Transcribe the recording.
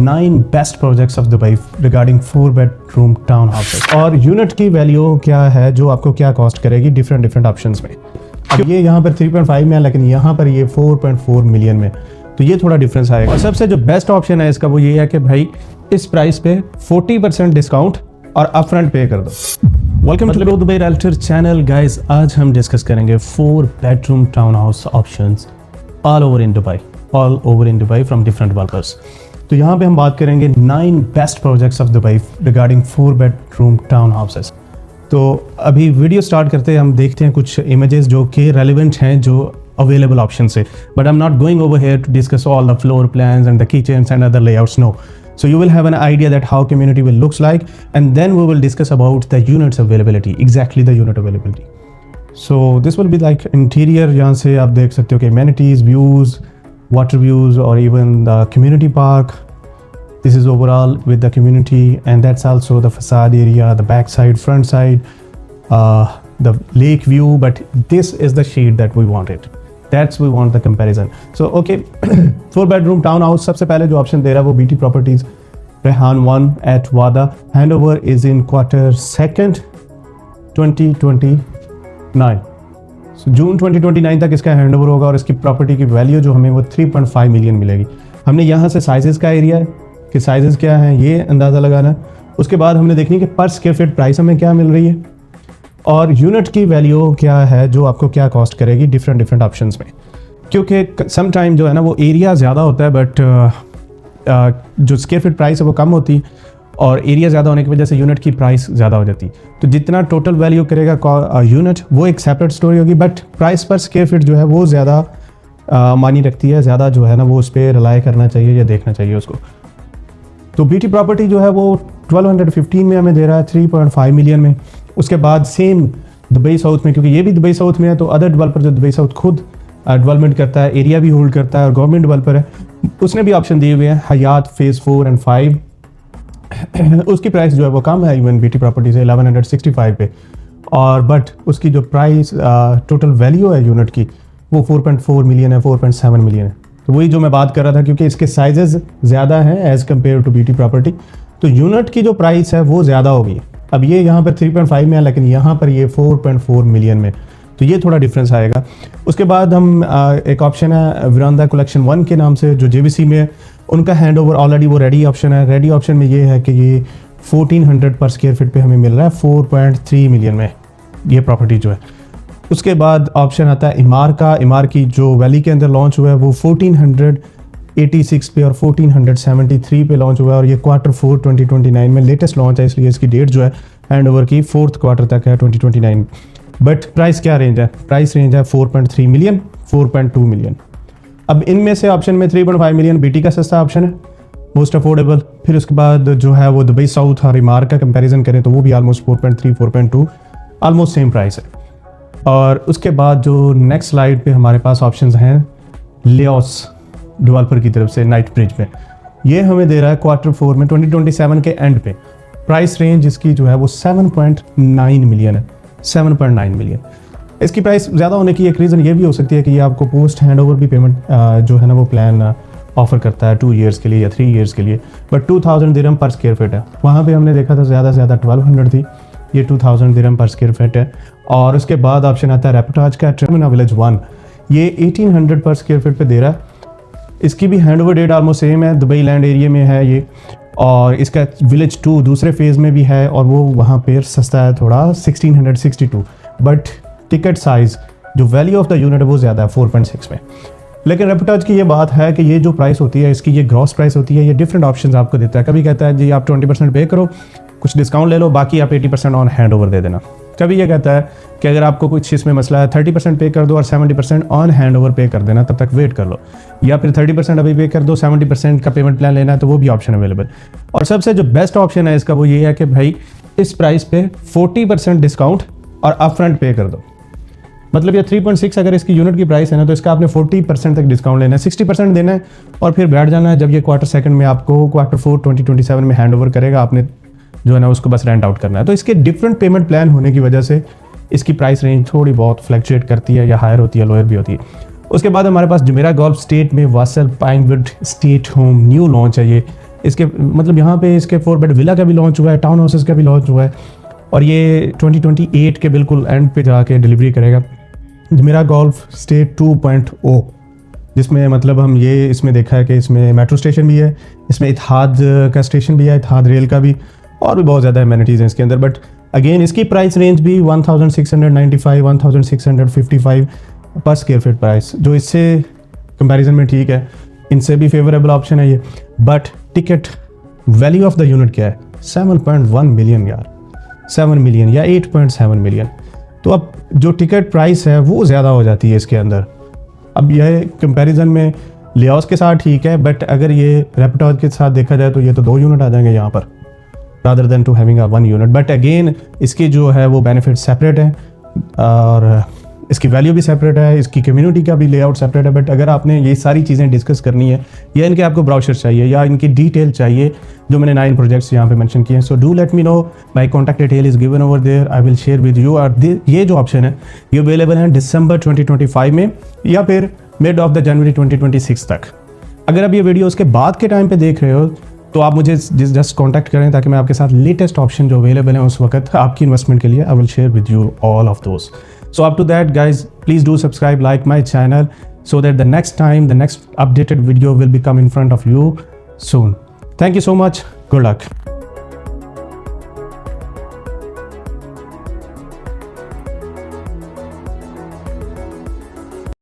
9 best projects of Dubai regarding 4 bedroom town houses और unit की value क्या है जो आपको क्या कॉस्ट करेगी डिफरेंट ऑप्शंस में। अब ये यहाँ पर 3.5 में है लेकिन यहाँ पर ये 4.4 मिलियन में, तो ये थोड़ा डिफरेंस आएगा। और सबसे जो बेस्ट ऑप्शन है इसका वो ये है कि भाई इस प्राइस पे 40% डिस्काउंट और अपफ्रंट पे कर दो। Welcome to Dubai realtor channel guys. आज हम डिस्कस करेंगे 4 bedroom town house options all over in Dubai from different developers. तो यहाँ पे हम बात करेंगे 9 best projects of Dubai regarding 4 bedroom town houses. तो अभी वीडियो स्टार्ट करते हैं हम देखते हैं कुछ इमेजेस जो कि रेलिवेंट हैं जो अवेलेबल ऑप्शन से, but I am not going over here to discuss all the floor plans and the kitchens and other layouts, no. So you will have an idea that how community will looks like, and then we will discuss about the units availability, exactly the unit availability. So this will be like interior, यहाँ से आप देख सकते हो कि amenities, views, water views, or even the community park. This is overall with the community, and that's also the facade area, the back side, front side, the lake view. But this is the shade that we wanted. That's we want the comparison. So okay, 4 bedroom townhouse. सबसे पहले जो option दे रहा है वो BT Properties Rehan 1 at वादा. Handover is in Q2 2029. So जून 2029 तक इसका handover होगा और इसकी प्रॉपर्टी की वैल्यू जो हमें वो 3.5 मिलियन मिलेगी। हमने यहाँ से साइजेस का एरिया कि साइजेस क्या हैं ये अंदाज़ा लगाना। उसके बाद हमने देखनी कि पर स्क्वायर फीट प्राइस हमें क्या मिल रही है और यूनिट की वैल्यू क्या है जो आपको क्या कॉस्ट करेगी डिफरेंट ऑप्शंस में। क्योंकि सम टाइम जो है ना वो एरिया ज़्यादा होता है बट जो स्क्वायर फीट प्राइस है वो कम होती और एरिया ज़्यादा होने की वजह से यूनिट की प्राइस ज़्यादा हो जाती। तो जितना टोटल वैल्यू करेगा यूनिट वो एक सेपरेट स्टोरी होगी, बट प्राइस पर स्क्वायर फीट जो है वो ज़्यादा मानी रखती है, ज़्यादा जो है ना वो उस पर रिलाई करना चाहिए या देखना चाहिए उसको। तो BT प्रॉपर्टी जो है वो 1215 में हमें दे रहा है 3.5 मिलियन में। उसके बाद सेम दुबई साउथ में, क्योंकि ये भी दुबई साउथ में है तो अदर डेवलपर जो दुबई साउथ खुद डेवलपमेंट करता है, एरिया भी होल्ड करता है और गवर्नमेंट डेवलपर है, उसने भी ऑप्शन दिए हुए हैं हयात फेज़ 4 एंड 5। उसकी प्राइस जो है वो कम है इवन BT प्रॉपर्टी से 1165 पे, और बट उसकी जो प्राइस टोटल वैल्यू है यूनिट की वो 4.4 मिलियन है, 4.7 मिलियन है। तो वही जो मैं बात कर रहा था, क्योंकि इसके साइजेस ज़्यादा हैं as compare to BT property, तो यूनिट की जो प्राइस है वो ज़्यादा होगी। अब ये यहाँ पर 3.5 में है लेकिन यहाँ पर ये 4.4 मिलियन में, तो ये थोड़ा डिफरेंस आएगा। उसके बाद हम एक ऑप्शन है विरांदा कलेक्शन 1 के नाम से जो JVC में है, उनका हैंडओवर ऑलरेडी वो रेडी ऑप्शन है। रेडी ऑप्शन में ये है कि ये 1400 पर स्क्वायर फीट पे हमें मिल रहा है 4.3 मिलियन में ये प्रॉपर्टी जो है। उसके बाद ऑप्शन आता है इमार का। इमार की जो वैली के अंदर लॉन्च हुआ है वो 1486 पे और 1473 पे लॉन्च हुआ है और ये Q4 2029 में लेटेस्ट लॉन्च है, इसलिए इसकी डेट जो है हैंडओवर की 4th क्वार्टर तक है 2029। बट प्राइस क्या रेंज है? प्राइस रेंज है 4.3 मिलियन, 4.2 मिलियन। अब इनमें से ऑप्शन में 3.5 मिलियन BT का सस्ता ऑप्शन है, मोस्ट अफोर्डेबल। फिर उसके बाद जो है वो दुबई साउथ और इमार का कंपैरिजन करें तो वो भी ऑलमोस्ट 4.3, 4.2 ऑलमोस्ट सेम प्राइस है। और उसके बाद जो नेक्स्ट स्लाइड पे हमारे पास ऑप्शंस हैं लियोस डेवलपर की तरफ से नाइट ब्रिज में, ये हमें दे रहा है Q4 में 2027 के एंड पे। प्राइस रेंज इसकी जो है वो 7.9 मिलियन है, 7.9 मिलियन। इसकी प्राइस ज़्यादा होने की एक रीज़न ये भी हो सकती है कि ये आपको पोस्ट हैंडओवर भी पेमेंट जो है ना वो प्लान ऑफर करता है 2 ईयर्स के लिए या 3 ईयर्स के लिए, बट 2000 दिरहम पर स्क्वायर फीट है। वहाँ पे हमने देखा था ज़्यादा से ज़्यादा 1200 थी, ये 2000 दिरहम पर स्क्वायर फीट है। और उसके बाद ऑप्शन आता है रेपुटाज का टर्मिना विलेज 1, ये 1800 पर स्क्वायर फीट पे दे रहा है। इसकी भी हैंडओवर डेट ऑलमोस्ट सेम है, दुबई लैंड एरिया में है ये, और इसका विलेज 2 दूसरे फेज़ में भी है और वो वहाँ पर सस्ता है थोड़ा 1662, बट टिकट साइज़ जो वैल्यू ऑफ द यूनिट है वो ज़्यादा है 4.6 में। लेकिन रेपुटाज की ये बात है कि ये जो प्राइस होती है इसकी, ये ग्रॉस प्राइस होती है, ये डिफरेंट ऑप्शंस आपको देता है। कभी कहता है जी आप 20% पे करो, कुछ डिस्काउंट ले लो, बाकी आप 80% ऑन हैंड ओवर दे देना। कभी ये कहता है कि अगर आपको कुछ इसमें मसला है 30% पे कर दो और 70% ऑन हैंड ओवर पे कर देना, तब तक वेट कर लो, या फिर 30% अभी पे कर दो, 70% का पेमेंट प्लान लेना है तो वो भी ऑप्शन अवेलेबल। और सबसे जो बेस्ट ऑप्शन है इसका वो ये है कि भाई इस प्राइस पे 40% डिस्काउंट और अपफ्रंट पे कर दो। मतलब ये 3.6 अगर इसकी यूनिट की प्राइस है ना तो इसका आपने 40% तक डिस्काउंट लेना है, 60% देना है और फिर बैठ जाना है। जब ये Q2 में आपको Q4 2027 में हैंड ओवर करेगा, आपने जो है ना उसको बस रेंट आउट करना है। तो इसके डिफरेंट पेमेंट प्लान होने की वजह से इसकी प्राइस रेंज थोड़ी बहुत फ्लक्चुएट करती है, या हायर होती है, लोअर भी होती है। उसके बाद हमारे पास जुमेरा गोल्फ स्टेट में vassal Pinewood state home new launch है। ये इसके मतलब यहाँ पे इसके 4 बेड विला का भी लॉन्च हुआ है, टाउन हाउसेस का भी लॉन्च हुआ है, और ये 2028 के बिल्कुल एंड पे जाके डिलीवरी करेगा। मेरा गोल्फ स्टे 2.0, जिसमें मतलब हम ये इसमें देखा है कि इसमें मेट्रो स्टेशन भी है, इसमें इत्तेहाद का स्टेशन भी है, इत्तेहाद रेल का भी, और भी बहुत ज़्यादा एमिनिटीज़ हैं इसके अंदर। बट अगेन इसकी प्राइस रेंज भी 1695 1655 पर स्क्वायर फीट प्राइस, जो इससे कंपैरिजन में ठीक है, इनसे भी फेवरेबल ऑप्शन है ये। But ticket value of the unit क्या है? 7.1 मिलियन यार, 7 मिलियन या 8.7 मिलियन। तो अब जो टिकट प्राइस है वो ज़्यादा हो जाती है इसके अंदर। अब यह कंपैरिजन में लियाओस के साथ ठीक है, बट अगर ये रेपटोर के साथ देखा जाए तो ये तो 2 यूनिट आ जाएंगे यहाँ पर, rather than to having a 1 unit. But again इसकी जो है वो बेनिफिट सेपरेट है, और इसकी वैल्यू भी सेपरेट है, इसकी कम्युनिटी का भी लेआउट सेपरेट है। बट अगर आपने ये सारी चीज़ें डिस्कस करनी है, या इनके आपको ब्राउचर चाहिए, या इनकी डिटेल चाहिए, जो मैंने 9 प्रोजेक्ट्स यहाँ पे मेंशन किए हैं, so do let me know, my contact detail is given over there, I will share with you. और ये जो ऑप्शन है ये अवेलेबल है दिसंबर 2025 में, या फिर मिड ऑफ द जनवरी 2026 तक। अगर आप ये वीडियो उसके बाद के टाइम पे देख रहे हो तो आप मुझे जस्ट कॉन्टैक्ट करें, ताकि मैं आपके साथ लेटेस्ट ऑप्शन जो अवेलेबल है उस वक्त आपकी इन्वेस्टमेंट के लिए, आई will share with you all of those. So up to that guys, please do subscribe, like my channel, so that the next time, the next updated video will be come in front of you soon. Thank you so much. Good luck.